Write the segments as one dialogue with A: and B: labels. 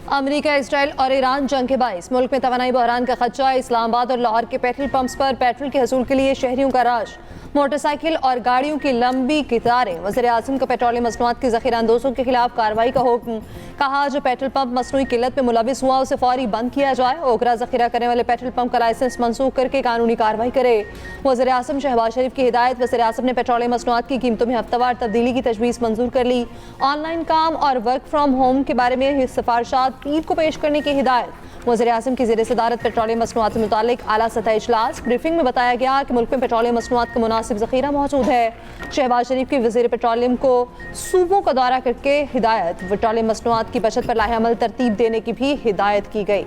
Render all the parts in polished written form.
A: America, Israel और Iran जंग के बाइस मुल्क में तवानाई बहरान का खदशा। इस्लामाबाद और लाहौर के पेट्रोल पंप्स पर पेट्रोल के हसूल के लिए शहरियों का रश। मोटरसाइकिल और गाड़ियों की लंबी कतारें। वज़ीर-ए-आज़म का पेट्रोलियम मसनूआत की ज़ख़ीरा अंदोज़ों के खिलाफ कार्रवाई का हुक्म। कहा, जो पेट्रोल पंप मसनूई किल्लत में मुलविस हुआ उसे फौरी बंद किया जाए। ओकरा ज़ख़ीरा करने वाले पेट्रोल पंप का लाइसेंस मनसूख करके कानूनी कार्रवाई करे। वज़ीर-ए-आज़म शहबाज शरीफ की हिदायत। वज़ीर-ए-आज़म ने पेट्रोलियम मसनूआत की कीमतों में हफ्तावार तब्दीली की तजवीज़ मंजूर कर ली। ऑनलाइन काम और वर्क फ्राम होम के बारे में सिफारिशात पीर को पेश करने की हिदायत। वज़ीर-ए-आज़म की ज़ेर सदारत पेट्रोलियम मसनूआत से मुतालिक आला सतह इजलास। ब्रीफिंग में बताया गया कि मुल्क में पेट्रोलियम मसनूआत का मुनासिब ज़ख़ीरा मौजूद है। शहबाज शरीफ की वज़ीर पेट्रोलियम को सूबों का दौरा करके हिदायत। पेट्रोलियम मसनूआत की बचत पर लाहेअमल तरतीब देने की भी हिदायत की गई।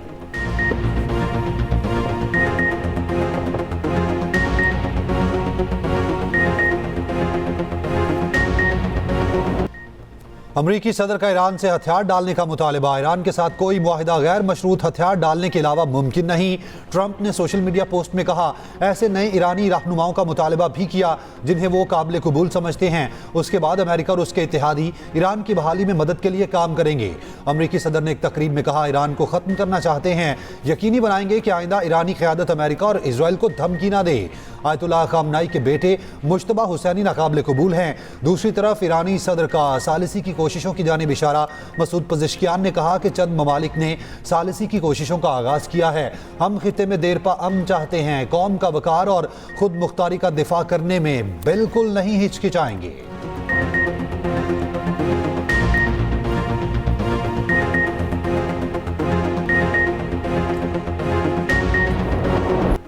B: अमरीकी सदर का ईरान से हथियार डालने का मुतालबा। ईरान के साथ कोई मुआहिदा गैर मशरूत हथियार डालने के अलावा मुमकिन नहीं। ट्रंप ने सोशल मीडिया पोस्ट में कहा, ऐसे नए ईरानी रहनुमाओं का मुतालबा भी किया जिन्हें वो काबिल कबूल समझते हैं। उसके बाद अमेरिका और उसके इत्तेहादी ईरान की बहाली में मदद के लिए काम करेंगे। अमरीकी सदर ने एक तकरीर में कहा, ईरान को ख़त्म करना चाहते हैं, यकीनी बनाएंगे कि आइंदा ईरानी क़यादत अमेरिका और इसराइल को धमकी ना दे। आयतुल्लाह ख़ामनाई के बेटे मुश्तबा हुसैनी नाकाबिल कबूल हैं। दूसरी तरफ ईरानी सदर का सालिसी की कोशिशों की जानिब इशारा। मसूद पज़ेश्कियान ने कहा कि चंद ममालिक ने सालिसी की कोशिशों का आगाज़ किया है। हम खित्ते में देरपा अमन चाहते हैं, कौम का वकार और खुद मुख्तारी का दिफा करने में बिल्कुल नहीं हिचकिचाएंगे।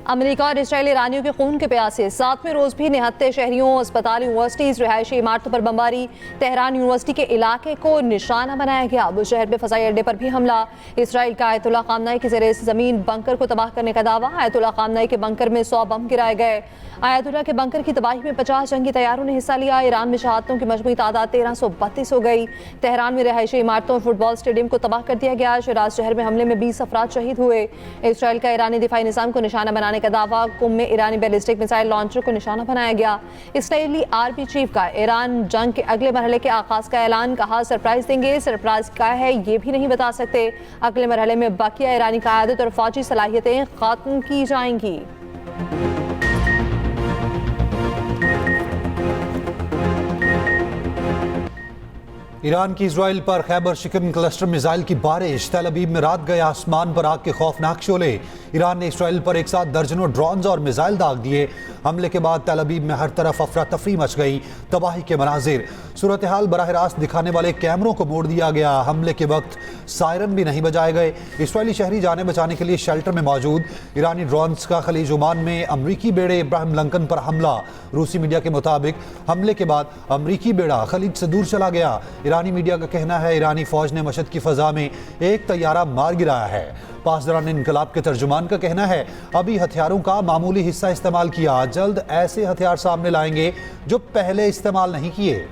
A: अमेरिका और इसराइल ईरानियों के खून के प्यासे। 7वें रोज भी निहत्ते शहरियों, अस्पताल, यूनिवर्सिटीज, रिहायशी इमारतों पर बमबारी। तेहरान यूनिवर्सिटी के इलाके को निशाना बनाया गया। अबू शहर में फ़ज़ाई अड्डे पर भी हमला। इसराइल का आयतुल्लाह ख़ामनाई के ज़ेरे ज़मीन बंकर को तबाह करने का दावा। आयतुल्लाह ख़ामनाई के बंकर में 100 बम गिराए गए। आयतुल्लाह के बंकर की तबाही में 50 जंगी तैयारों ने हिस्सा लिया। ईरान में शहादतों की मजमूई तादाद 1332 हो गई। तेहरान में रिहायशी इमारतों, फुटबॉल स्टेडियम को तबाह कर दिया गया। शिराज शहर में हमले में 20 अफराद शहीद हुए। इसराइल का ईरानी दिफाई निज़ाम को निशाना बनाने का दावा। कुम में ईरानी बैलिस्टिक मिसाइल लॉन्चर को निशाना बनाया गया। इसराइली आर्मी चीफ का ईरान जंग के अगले मरहले के आगाज का ऐलान। कहा, सरप्राइज देंगे। सरप्राइज क्या है ये भी नहीं बता सकते। अगले मरहले में बाकिया ईरानी क़यादत और फौजी सलाहियतें खत्म की जाएंगी।
B: ईरान की इसराइल पर खैबर शिकन क्लस्टर मिसाइल की बारिश। तल अबीब में रात गए आसमान पर आग के खौफनाक शोले। ईरान ने इसराइल पर एक साथ दर्जनों ड्रोन्स और मिसाइल दाग दिए। हमले के बाद तल अबीब में हर तरफ अफरा तफरी मच गई। तबाही के मनाजिर। सूरत हाल बराह रास्त दिखाने वाले कैमरों को मोड़ दिया गया। हमले के वक्त सायरन भी नहीं बजाए गए। इसराइली शहरी जाने बचाने के लिए शेल्टर में मौजूद। ईरानी ड्रोन्स का खलीज ओमान में अमरीकी बेड़े इब्राहिम लंकन पर हमला। रूसी मीडिया के मुताबिक हमले के बाद अमरीकी बेड़ा खलीज से दूर चला गया। ईरानी मीडिया का कहना है, ईरानी फौज ने मशहद की फजा में एक तैयारा मार गिराया है। पासदारान इनकलाब के तर्जुमान का कहना है, अभी हथियारों का मामूली हिस्सा इस्तेमाल किया, जल्द ऐसे हथियार सामने लाएंगे जो पहले इस्तेमाल नहीं किए।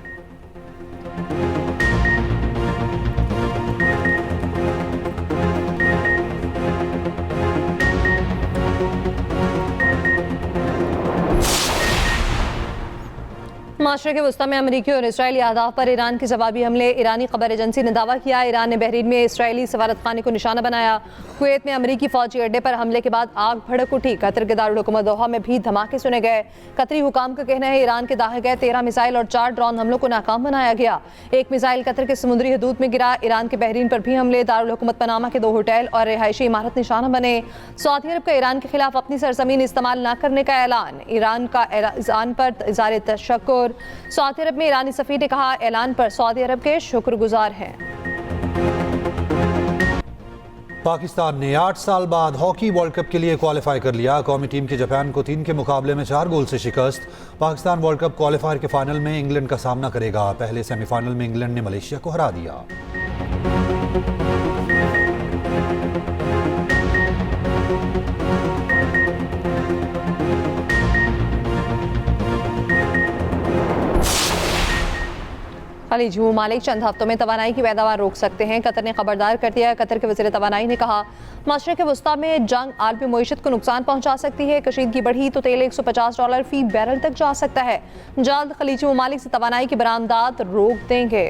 A: माशरे के वस्ता में अमरीकी और इसराइली अहदाफ पर ईरान के जवाबी हमले। ईरानी खबर एजेंसी ने दावा किया, ईरान ने बहरीन में इसराइली सफारतखाने को निशाना बनाया। कुवैत में अमरीकी फौजी अड्डे पर हमले के बाद आग भड़क उठी। कतर के दारुल हुकूमत दोहा में भी धमाके सुने गए। कतरी हुकाम का कहना है, ईरान के दागे गए 13 मिसाइल और 4 ड्रोन हमलों को नाकाम बनाया गया। एक मिसाइल कतर के समुद्री हदूद में गिरा। ईरान के बहरीन पर भी हमले। दारुल हुकूमत पनामा के 2 होटल और रिहायशी इमारत निशाना बने। सऊदी अरब का ईरान के खिलाफ अपनी सरजमीन इस्तेमाल न करने का ऐलान। ईरान का ईरान पर इज़हार तशक्कुर। सऊदी अरब में ईरानी सफ़ीर ने कहा, ऐलान पर सऊदी अरब के शुक्रगुजार हैं।
B: पाकिस्तान ने 8 साल बाद हॉकी वर्ल्ड कप के लिए क्वालिफाई कर लिया। कौमी टीम के जापान को 3 के मुकाबले में 4 गोल से शिकस्त। पाकिस्तान वर्ल्ड कप क्वालिफायर के फाइनल में इंग्लैंड का सामना करेगा। पहले सेमीफाइनल में इंग्लैंड ने मलेशिया को हरा दिया।
A: खलीजी ममालिक चंद हफ्तों में तवानाई की पैदावार रोक सकते हैं। कतर ने खबरदार कर दिया। कतर के वज़ीर तवानाई ने कहा, मशरिक़ वस्ता में जंग आलमी मईशत को नुकसान पहुंचा सकती है। कशीदगी बढ़ी तो तेल $150 फी बैरल तक जा सकता है। जल्द खलीजी ममालिक से तवानाई की बरामदात रोक देंगे।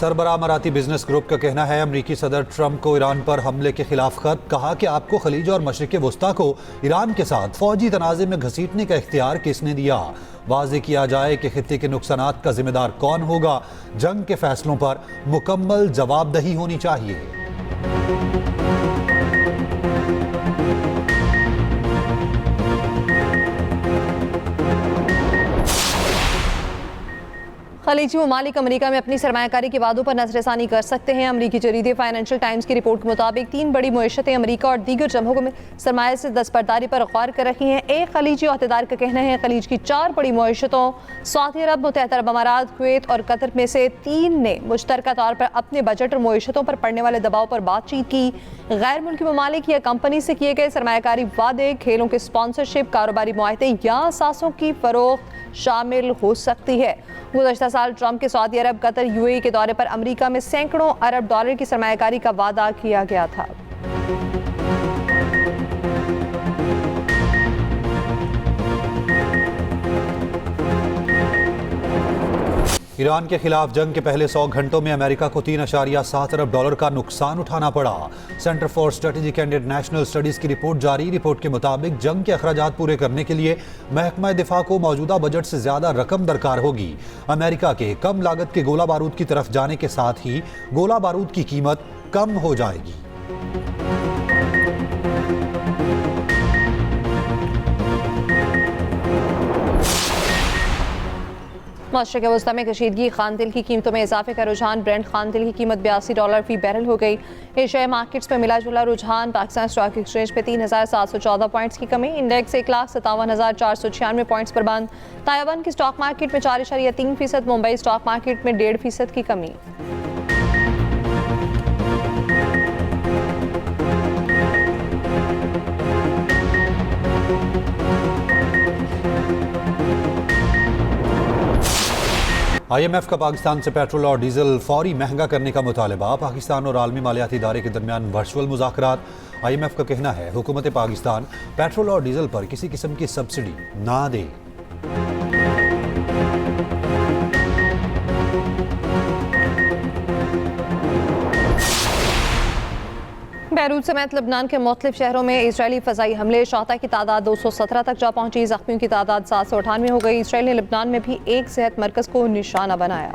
B: सरबराह अमाराती बिजनेस ग्रुप का कहना है अमरीकी सदर ट्रंप को ईरान पर हमले के खिलाफ खत, कहा कि आपको खलीज और मशरिक वस्ता को ईरान के साथ फौजी तनाज़े में घसीटने का इख्तियार किसने दिया। वाज़े किया जाए कि खित्ते के नुकसानात का जिम्मेदार कौन होगा। जंग के फैसलों पर मुकम्मल जवाबदही होनी चाहिए।
A: खलीजी ममालिक अमरीका में अपनी सरमायाकारी के वादों पर नजरसानी कर सकते हैं। अमरीकी जरीदे फाइनेंशियल टाइम्स की रिपोर्ट के मुताबिक 3 बड़ी मुईशतें अमरीका और दीगर जमहों में सरमाया से दस्तबरदारी पर गौर कर रही हैं। एक खलीजी अहदेदार का कहना है खलीज की 4 बड़ी मुईशतों सऊदी अरब, मुत्तहदा अरब अमारात, कुवैत और कतर में से 3 ने मुश्तरका तौर पर अपने बजट और मुईशतों पर पड़ने वाले दबाव पर बातचीत की। गैर मुल्की ममालिक या कंपनी से किए गए सरमायाकारी वादे, खेलों के स्पॉन्सरशिप, कारोबारी मुआहदे या असासों की फरोख्त शामिल हो सकती है। गुज़श्ता साल ट्रंप के सऊदी अरब, कतर, यूएई के दौरे पर अमरीका में सैकड़ों अरब डॉलर की सरमायाकारी का वादा किया गया था।
B: ईरान के खिलाफ जंग के पहले 100 घंटों में अमेरिका को 3.7 अरब डॉलर का नुकसान उठाना पड़ा। Centre for strategic and international studies की रिपोर्ट जारी। रिपोर्ट के मुताबिक जंग के अखराजात पूरे करने के लिए महकमा दिफा को मौजूदा बजट से ज्यादा रकम दरकार होगी। अमेरिका के कम लागत के गोला बारूद की तरफ जाने के साथ ही गोला बारूद की कीमत कम हो जाएगी।
A: मशरिक़ वस्ता में कशीदगी, खान तेल की कीमतों में इजाफे का रुझान। ब्रेंट खान तेल की कीमत $82 फी बैरल हो गई। एशियाई मार्केट्स में मिला जुला रुझान। पाकिस्तान स्टॉक एक्सचेंज पे 3,714 पॉइंट्स की कमी। इंडेक्स 1,57,496 पॉइंट्स पर बंद। ताइवान की स्टॉक मार्केट में 4.3%। मुंबई स्टॉक मार्केट में 1.5% की कमी।
B: IMF का पाकिस्तान से पेट्रोल और डीजल फौरी महंगा करने का मुतालबा। पाकिस्तान और आलमी मालियाती इदारे के दरमियान वर्चुअल मुज़ाकरात। IMF का कहना है हुकूमत पाकिस्तान पेट्रोल और डीजल पर किसी किस्म की सब्सिडी ना दे।
A: बैरूत समेत लबनान के मुख्तलिफ शहरों में इजरायली फ़ज़ाई हमले। शहादा की तादाद 217 तक जा पहुंची। ज़ख्मियों की तादाद 798 हो गई। इसराइल ने लबनान में भी एक सेहत मरकज़ को निशाना बनाया।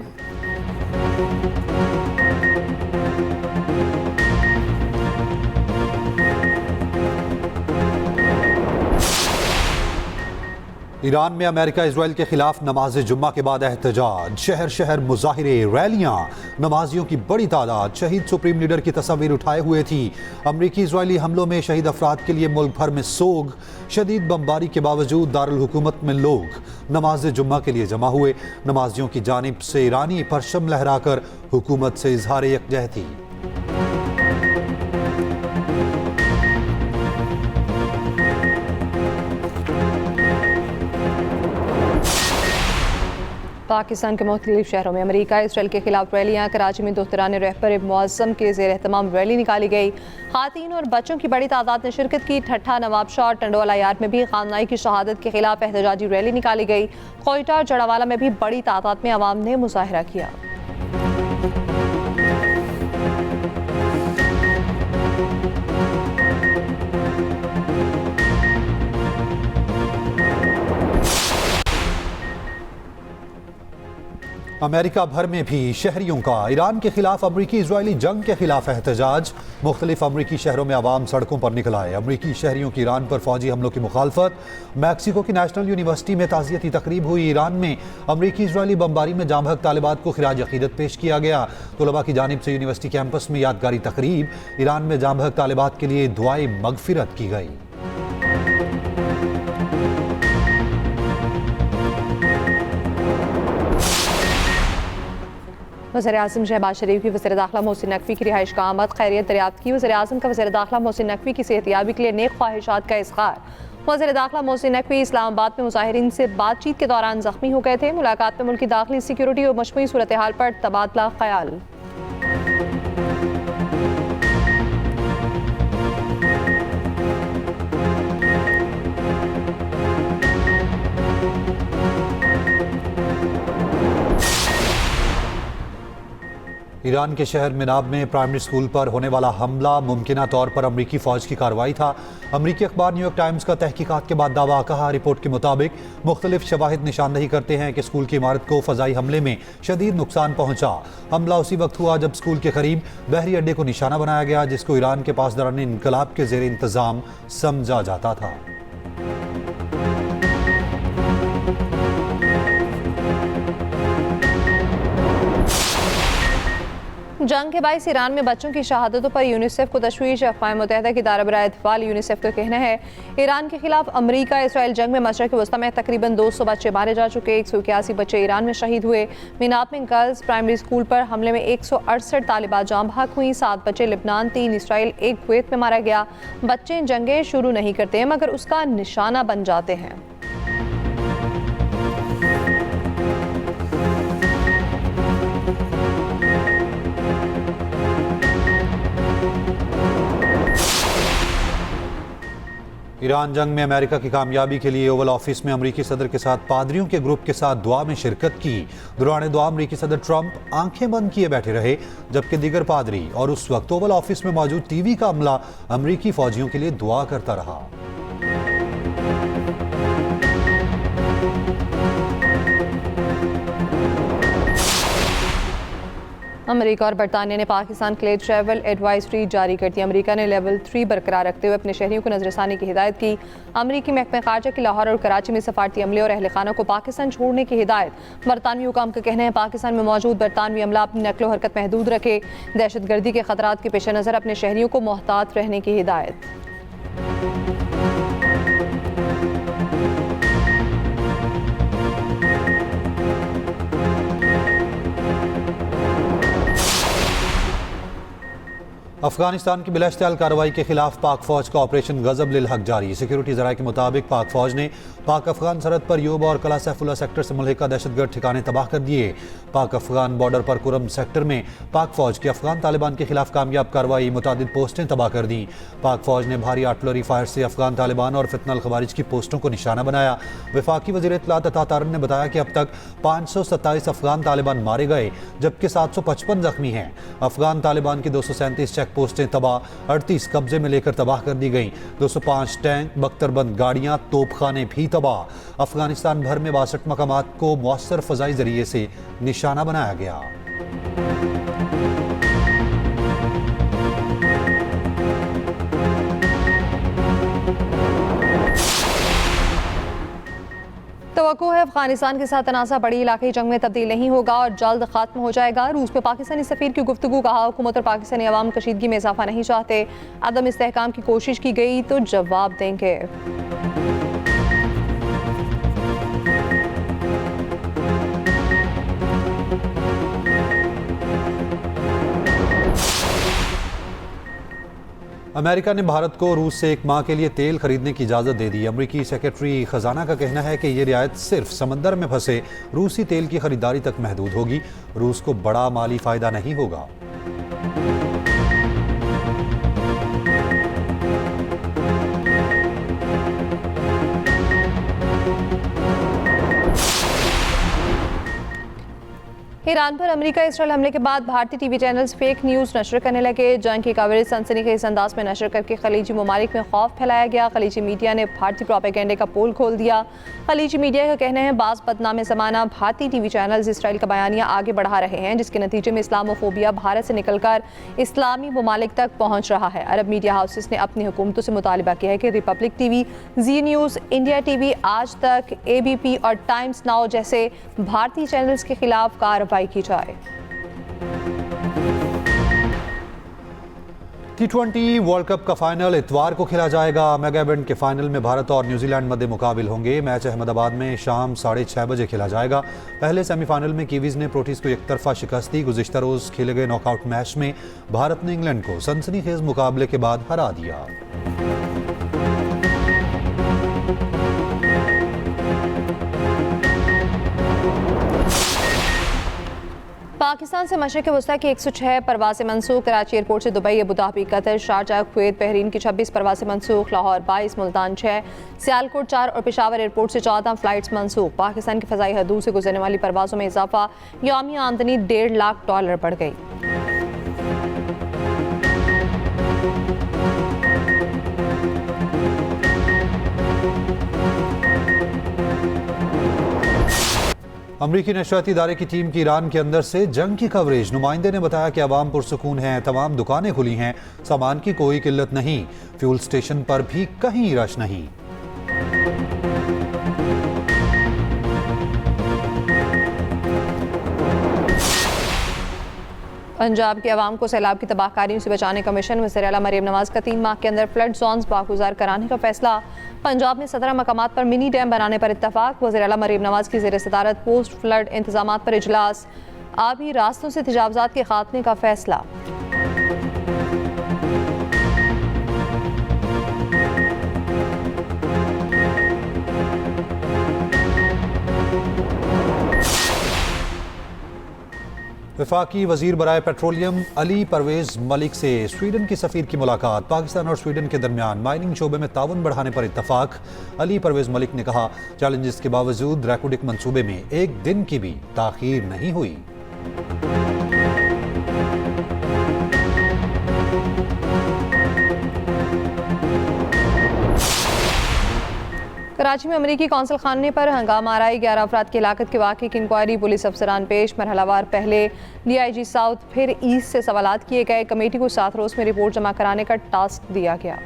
B: ईरान में अमेरिका इजराइल के खिलाफ नमाज जुम्मा के बाद एहतजाज। शहर शहर मुजाहिरे, रैलियां। नमाजियों की बड़ी तादाद शहीद सुप्रीम लीडर की तस्वीर उठाए हुए थी। अमरीकी इजरायली हमलों में शहीद अफराद के लिए मुल्क भर में सोग। शदीद बमबारी के बावजूद दारुल हुकूमत में लोग नमाज जुम्मा के लिए जमा हुए। नमाजियों की जानिब से ईरानी परचम लहराकर हुकूमत से इजहार यकजहती।
A: पाकिस्तान के मुख्तलिफ शहरों में अमरीका इसराइल के खिलाफ रैलियाँ। कराची में दुख्तरान रहबर मुअज़्ज़म के ज़ेर एहतमाम रैली निकाली गई। ख़ातीन और बच्चों की बड़ी तादाद ने शिरकत की। ठट्ठा, नवाबशाह और टंडोला यार्ड में भी खामनाई की शहादत के खिलाफ एहतजाजी रैली निकाली गई। कोयटा और जड़ावाला में भी बड़ी तादाद में अवाम ने मुजाहरा किया।
B: अमेरिका भर में भी शहरियों का ईरान के खिलाफ अमरीकी इजरायली जंग के खिलाफ एहतजाज। मुख्तलिफ अमरीकी शहरों में आवाम सड़कों पर निकल आए। अमरीकी शहरियों की ईरान पर फौजी हमलों की मुखालफत। मैक्सिको की नेशनल यूनिवर्सिटी में ताज़ियती तकरीब हुई। ईरान में अमरीकी इजरायली बमबारी में जाँ बहक तालिबात को खिराज अकीदत पेश किया गया। तलबा की जानिब से यूनिवर्सिटी कैंपस में यादगारी तकरीब। ईरान में जाँ बहक तालिबात के लिए दुआए मगफिरत की गई।
A: वज़ीर-ए-आज़म शहबाज शरीफ की वज़ीर दाखिला मोहसिन नकवी की रिहाइश का आमद। खैरियत दरियाफ्त की। वज़ीर-ए-आज़म का वज़ीर दाखिला मोहसिन नकवी की सेहतियाबी के लिए नेक ख्वाहिशात का इज़हार। वज़ीर दाखिला मोहसिन नकवी इस्लामाबाद में मुजाहिरीन से बातचीत के दौरान ज़ख्मी हो गए थे। मुलाकात में मुल्क की दाखिली सिक्योरिटी और मजमूई सूरत हाल पर तबादला ख्याल।
B: ईरान के शहर मिनाब में प्राइमरी स्कूल पर होने वाला हमला मुमकिना तौर पर अमरीकी फौज की कार्रवाई था। अमरीकी अखबार न्यूयॉर्क टाइम्स का तहकीकात के बाद दावा कहा। रिपोर्ट के मुताबिक मुख्तलिफ शवाहिद निशानदही करते हैं कि स्कूल की इमारत को फजाई हमले में शदीद नुकसान पहुंचा। हमला उसी वक्त हुआ जब स्कूल के करीब बहरी अड्डे को निशाना बनाया गया, जिसको ईरान के पासदारान इनकलाब के जेर इंतजाम समझा जाता था।
A: जंग के बाइस ईरान में बच्चों की शहादतों पर यूनिसेफ को तशवीश। अक़वाम मुत्तहिदा की दारबराए इत्फ़ाल यूनिसेफ का कहना है ईरान के खिलाफ अमरीका इसराइल जंग में मशरक़ वस्ता में तकरीबन 200 बच्चे मारे जा चुके। 181 बच्चे ईरान में शहीद हुए। मिनाब में गर्ल्स प्राइमरी स्कूल पर हमले में 168 तालिबात जाँ बहक हुई। 7 बच्चे लिबनान, 3 इसराइल, 1 कुवैत में मारा गया। बच्चे जंगें शुरू नहीं करते मगर उसका निशाना बन जाते हैं।
B: ईरान जंग में अमेरिका की कामयाबी के लिए ओवल ऑफिस में अमरीकी सदर के साथ पादरियों के ग्रुप के साथ दुआ में शिरकत की। दौरान दुआ अमरीकी सदर ट्रंप आंखें बंद किए बैठे रहे, जबकि दीगर पादरी और उस वक्त ओवल ऑफिस में मौजूद टीवी का अमला अमरीकी फौजियों के लिए दुआ करता रहा।
A: अमेरिका और बरतानिया ने पाकिस्तान के लिए ट्रैवल एडवाइजरी जारी कर दी। अमेरिका ने लेवल 3 बरकरार रखते हुए अपने शहरियों को नजरसानी की हिदायत की। अमरीकी महकमा खारजा की लाहौर और कराची में सफारती अमले और अहल खाना को पाकिस्तान छोड़ने की हिदायत। बरतानवी हुकाम का कहना है पाकिस्तान में मौजूद बरतानवी अमला अपनी नकलो हरकत महदूद रखे। दहशतगर्दी के खतरात के पेश नज़र अपने शहरियों को मोहतात रहने की हिदायत।
B: अफगानिस्तान की बिलाश्ताल कार्रवाई के खिलाफ पाक फौज का ऑपरेशन गजब लिल हक जारी। सिक्योरिटी जराये के मुताबिक पाक फौज ने पाक अफगान सरहद पर यूब और कला सैफुल्ला सेक्टर से मुल्हिका दहशतगर्द ठिकाने तबाह कर दिए। पाक अफगान बॉर्डर पर कुरम सेक्टर में पाक फौज की अफगान तालिबान के खिलाफ कामयाब कार्रवाई मुतादिद पोस्टें तबाह कर दी। पाक फौज ने भारी आर्टिलरी फायर से अफगान तालिबान और फितनल खवारिज की पोस्टों को निशाना बनाया। वफाकी वज़ीर इत्तलात अता तारन ने बताया कि अब तक 527 अफगान तालिबान मारे गए, जबकि 755 जख्मी हैं। अफगान तालिबान की 237 चेक पोस्टें तबाह, 38 कब्जे में लेकर तबाह कर दी गई। 205 टैंक, बख्तरबंद गाड़ियां, तोपखाने भी तबाह। अफगानिस्तान भर में 62 मकामात को मौसर फजाई जरिए से निशाना बनाया गया।
A: तवक्को है अफगानिस्तान के साथ तनाज़ा बड़ी इलाक़ाई जंग में तब्दील नहीं होगा और जल्द खत्म हो जाएगा। रूस में पाकिस्तानी सफ़ीर की गुफ्तगू कहा हुकूमत और पाकिस्तानी अवाम कशीदगी में इजाफा नहीं चाहते। अदम इस्तेहकाम की कोशिश की गई तो जवाब देंगे।
B: अमेरिका ने भारत को रूस से 1 माह के लिए तेल खरीदने की इजाज़त दे दी। अमरीकी सेक्रेटरी ख़जाना का कहना है कि ये रियायत सिर्फ समंदर में फंसे रूसी तेल की खरीदारी तक महदूद होगी। रूस को बड़ा माली फ़ायदा नहीं होगा।
A: ईरान पर अमेरिका इसराइल हमले के बाद भारतीय टीवी चैनल्स फेक न्यूज़ नशर करने लगे। जंग की कवरेज सनसनीखेज अंदाज में नशर करके खलीजी ममालिक में खौफ फैलाया गया। खलीजी मीडिया ने भारतीय प्रोपेगेंडे का पोल खोल दिया। खलीजी मीडिया का कहना है बाज़ बदनाम ज़माना भारतीय टीवी चैनल्स इसराइल का बयानिया आगे बढ़ा रहे हैं, जिसके नतीजे में इस्लामोफोबिया भारत से निकलकर इस्लामी ममालिक तक पहुँच रहा है। अरब मीडिया हाउसेस ने अपनी हुकूमतों से मुतालबा किया है कि रिपब्लिक टीवी, जी न्यूज़, इंडिया टीवी, आज तक, ABP और टाइम्स नाउ जैसे भारतीय चैनल्स के खिलाफ कार्रवाई की जाए।
B: T20 वर्ल्ड कप का फाइनल इतवार को खेला जाएगा। मेगा इवेंट के फाइनल में भारत और न्यूजीलैंड मध्य मुकाबिल होंगे। मैच अहमदाबाद में शाम 6:30 बजे खेला जाएगा। पहले सेमीफाइनल में कीवीज ने प्रोटीज को एक तरफा शिकस्त दी। गुज़िश्ता रोज खेले गए नॉकआउट मैच में भारत ने इंग्लैंड को सनसनीखेज मुकाबले के बाद हरा दिया।
A: पाकिस्तान से मशरक़ वस्ता की 106 परवासें मनसूख, कराची एयरपोर्ट से Dubai, Abu Dhabi 31, Sharjah, Kuwait, Bahrain की 26 परवासें मनसूख, लाहौर 22, मुल्तान 6, सियालकोट 4 और पेशावर एयरपोर्ट से 14 फ़्लाइट्स मनसूख। पाकिस्तान की फ़ज़ाई हदूद से गुजरने वाली परवाज़ों में इजाफा, यौमी आमदनी $1.5 लाख बढ़ गई।
B: अमरीकी नशरियाती इदारे की टीम की ईरान के अंदर से जंग की कवरेज। नुमाइंदे ने बताया कि अवाम पुरसुकून हैं, तमाम दुकानें खुली हैं, सामान की कोई किल्लत नहीं, फ्यूल स्टेशन पर भी कहीं रश नहीं।
A: पंजाब के अवाम को सैलाब की तबाहकारियों से बचाने का मिशन। वज़ीर आला मरीम नवाज का 3 माह के अंदर फ्लड जोन्स बागुजार कराने का फैसला। पंजाब में 17 मकामात पर मिनी डैम बनाने पर इत्तफाक। वज़ीर आला मरीम नवाज की ज़ेर सदारत पोस्ट फ्लड इंतजामात पर इजलास। आबी रास्तों से तजावुज़ात के खात्मे का फैसला।
B: वफाकी वजीर बराए पेट्रोलियम अली परवेज मलिक से स्वीडन की सफ़ीर की मुलाकात। पाकिस्तान और स्वीडन के दरमियान माइनिंग शोबे में ताउन बढ़ाने पर इत्तफाक। अली परवेज मलिक ने कहा, चैलेंजेस के बावजूद रैकोडिक मंसूबे में एक दिन की भी ताखीर नहीं हुई।
A: कराची में अमरीकी कौंसल खाने पर हंगामा आराई, 11 अफराद की हलाकत के वाक़े की इंक्वायरी, पुलिस अफसरान पेश। मरहलावार पहले DIG साउथ फिर ईस्ट से सवालात किए गए। कमेटी को 7 रोज़ में रिपोर्ट जमा कराने का टास्क दिया गया।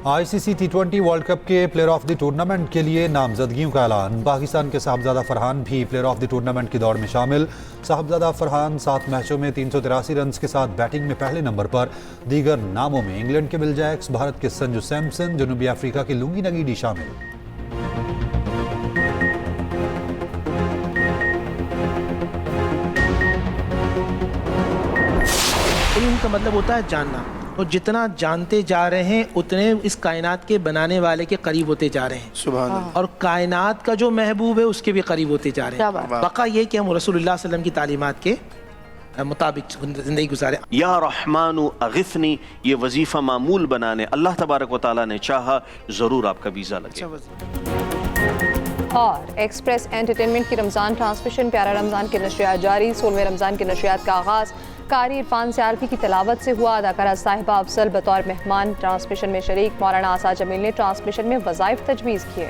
B: ICC T20 वर्ल्ड कप के प्लेयर ऑफ द टूर्नामेंट के लिए नामजदगियों का ऐलान। पाकिस्तान के साहबजादा फरहान भी प्लेयर ऑफ द टूर्नामेंट की दौड़ में शामिल। साहबजादा फरहान 7 मैचों में 383 रन के साथ बैटिंग में पहले नंबर पर। दीगर नामों में इंग्लैंड के बिल जैक्स, भारत के संजू सैमसन, जनूबी अफ्रीका की लुंगी नगीडी शामिल।
C: इल्म का मतलब होता है जानना, और जितना जानते जा रहे हैं उतने इस कायनात के बनाने वाले के करीब होते जा रहे हैं।
D: सुभान अल्लाह।
C: और कायनात का जो महबूब है उसके भी करीब होते जा रहे हैं। बका ये कि हम रसूलुल्लाह सल्लल्लाहु अलैहि वसल्लम की तालीमात के मुताबिक जिंदगी गुजारे।
D: या रहमानु अगिफनी, ये वजीफा मामूल बनाने अल्लाह तबारक व तआला ने चाहा, जरूर आपका वीजा लगे।
A: और एक्सप्रेस एंटरटेनमेंट की रमज़ान ट्रांसमिशन, प्यारा रमज़ान की नशरियात जारी। 16वें रमज़ान की नशरियात का आगाज़ कारी इरफान सियालपी की तिलावत से हुआ। अदाकारा साहिबा अफजल बतौर मेहमान ट्रांसमिशन में शरीक। मौलाना आसा जमील ने ट्रांसमिशन में वज़ाइफ तजवीज़ किए।